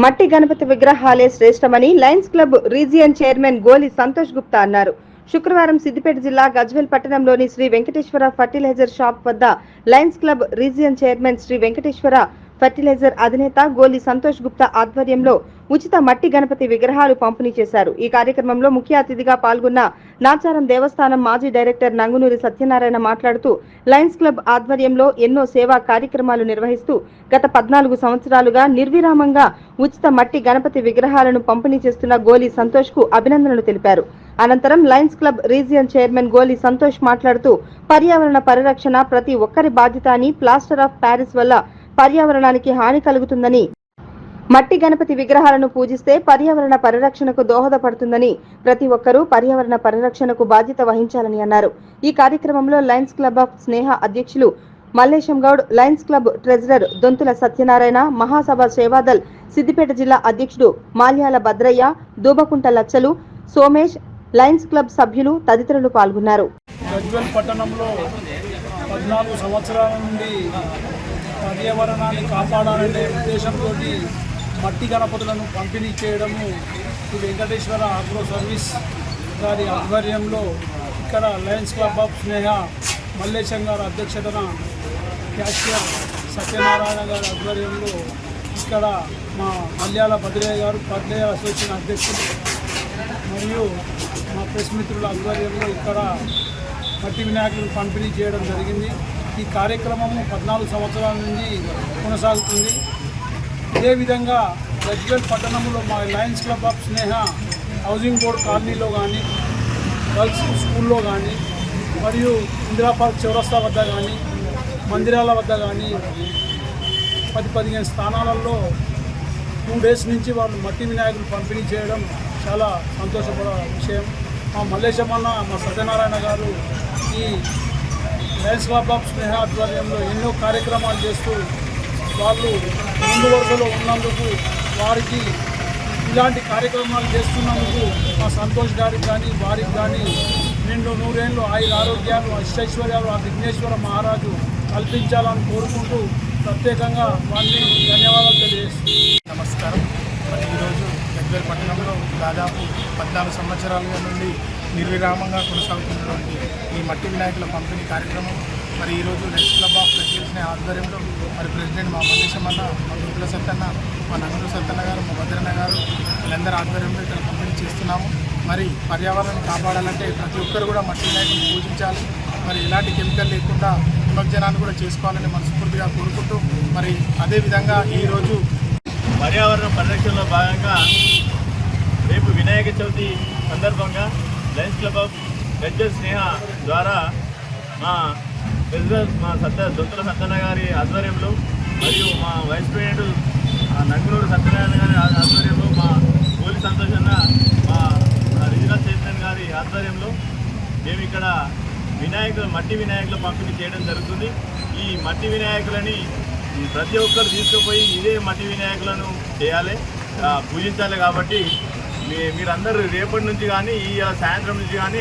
మట్టి గణపతి విగ్రహాలే శ్రేష్టమని lions club region chairman Goli Santosh Gupta అన్నారు. శుక్రవారం సిద్దిపేట జిల్లా గజ్వేల్ పట్టణంలోని శ్రీ వెంకటేశ్వర ఫర్టిలైజర్ షాప్ వద్ద lions club region chairman Shri Venkateswara fertiliser అధినేత గోలి సంతోష్ గుప్తా ఆధ్వర్యంలో ఉచిత మట్టి గణపతి విగ్రహాలు పంపిణీ చేశారు. ఈ కార్యక్రమంలో ముఖ్య అతిథిగా పాల్గొన్న నాచారం దేవస్థానం మాజీ డైరెక్టర్ నంగునూరి సత్యనారాయణ మాట్లాడుతూ లయన్స్ క్లబ్ ఆధ్వర్యంలో ఎన్నో సేవా కార్యక్రమాలు నిర్వహిస్తూ గత 14 సంవత్సరాలుగా నిర్విరామంగా ఉచిత మట్టి గణపతి విగ్రహాలను పంపిణీ చేస్తున్న గోలి సంతోష్ కు అభినందనలు తెలిపారు. అనంతరం Lions club region chairman Goli Santosh మాట్లాడుతూ పర్యావరణ పరిరక్షణ ప్రతి ఒక్కరి బాధ్యత అని, ప్లాస్టర్ ఆఫ్ ప్యారిస్ వల్ల పర్యావరణానికి హాని కలుగుతుందని, మట్టి గణపతి విగ్రహాలను పూజిస్తే పర్యావరణ పరిరక్షణకు దోహదపడుతుందని, ప్రతి ఒక్కరూ పర్యావరణ పరిరక్షణకు బాధ్యత వహించాలని అన్నారు. ఈ కార్యక్రమంలో లయన్స్ క్లబ్ ఆఫ్ స్నేహ అధ్యక్షులు Mallesham Goud, lions club treasurer Donthula Satyanarayana, మహాసభ సేవాదల్ సిద్దిపేట జిల్లా అధ్యక్షుడు మాల్యాల భద్రయ్య, దూబకుంట లచ్చలు, సోమేష్, లయన్స్ క్లబ్ సభ్యులు తదితరులు పాల్గొన్నారు. గజ్వేల్ పట్టణంలో 14 సంవత్సరాల నుండి పర్యావరణాన్ని కాపాడాలనే ఉద్దేశంతో మట్టి గణపతులను పంపిణీ చేయడము శ్రీ వెంకటేశ్వర అగ్రో సర్వీస్ గారి ఆధ్వర్యంలో ఇక్కడ లయన్స్ క్లబ్ ఆఫ్ స్నేహ మల్లేశం గారి అధ్యక్షతన క్యాషియర్ సత్యనారాయణ గారి ఆధ్వర్యంలో ఇక్కడ మా మల్యాల భద్రయ్య గారు పద్మయ్య అసోసియేషన్ అధ్యక్షులు మరియు మా ప్రెస్ మిత్రుల ఆధ్వర్యంలో ఇక్కడ మట్టి వినాయకులను పంపిణీ చేయడం జరిగింది. ఈ కార్యక్రమము 14 సంవత్సరాల నుండి కొనసాగుతుంది. ఇదే విధంగా గజ్వేల్ పట్టణంలో మా Lions club of Sneha housing board కాలనీలో కానీ, గర్ల్స్ స్కూల్లో కానీ, మరియు ఇందిరా పార్క్ చౌరస్తా వద్ద కానీ, మందిరాల వద్ద కానీ 10-15 స్థానాలలో 2 డేస్ నుంచి వాళ్ళు మట్టి వినాయకులు పంపిణీ చేయడం చాలా సంతోషపడ విషయం. మా మల్లేశమన్న, మా సత్యనారాయణ గారు ఈ లయన్స్ క్లబ్ ఆఫ్ స్నేహ ఆధ్వర్యంలో ఎన్నో కార్యక్రమాలు చేస్తూ వాళ్ళు ముందు వరుసలో ఉన్నందుకు, వారికి ఇలాంటి కార్యక్రమాలు చేస్తున్నందుకు మా సంతోష్ గారికి కానీ, వారికి కానీ నిండు 100 ఏళ్ళు ఆయుర ఆరోగ్యాలు, అష్టైశ్వర్యాలు ఆ విఘ్నేశ్వర మహారాజు కల్పించాలని కోరుకుంటూ ప్రత్యేకంగా వారిని ధన్యవాదాలు తెలియజేస్తున్నాను. నమస్కారం. మరి ఈరోజు గజ్వేల్ పట్టణంలో దాదాపు 14 సంవత్సరాల నుండి నిర్విరామంగా కొనసాగుతున్నటువంటి ఈ మట్టి వినాయకుల పంపిణీ కార్యక్రమం మరి ఈరోజు లయన్స్ క్లబ్ ఆఫ్ ప్రెసిడెంట్స్ ఆధ్వర్యంలో మరి ప్రెసిడెంట్ మా మల్లేశమన్న, మా దొంతుల సత్తన్న, మా నంగునూరి సత్తన్న గారు, మా భద్రన్న గారు వీళ్ళందరూ ఆధ్వర్యంలో ఇక్కడ పంపిణీ చేస్తున్నాము. మరి పర్యావరణం కాపాడాలంటే ప్రతి ఒక్కరు కూడా మట్టి వినాయకులను పూజించాలి. మరి ఎలాంటి కెమికల్ లేకుండా నిమజ్జనాన్ని కూడా చేసుకోవాలని మనస్ఫూర్తిగా కోరుకుంటూ మరి అదేవిధంగా ఈరోజు పర్యావరణ పరిరక్షణలో భాగంగా రేపు వినాయక చవితి సందర్భంగా లయన్స్ క్లబ్ ఆఫ్ గజ్వేల్ స్నేహ ద్వారా మా ప్రెసిడెంట్ మా దొంతుల సత్యనారాయణ గారి ఆధ్వర్యంలో మరియు మా వైస్ ప్రెసిడెంట్ నంగునూరి సత్యనారాయణ గారి ఆధ్వర్యంలో, మా గోలి సంతోష్ అన్న, మా రీజనల్ చైర్మన్ గారి ఆధ్వర్యంలో మేము ఇక్కడ మట్టి వినాయకులు పంపిణీ చేయడం జరుగుతుంది. ఈ మట్టి వినాయకులని ప్రతి ఒక్కరు తీసుకుపోయి ఇదే మట్టి వినాయకులను చేయాలి, పూజించాలి. కాబట్టి మీరందరూ రేపటి నుంచి కానీ, ఈ సాయంత్రం నుంచి కానీ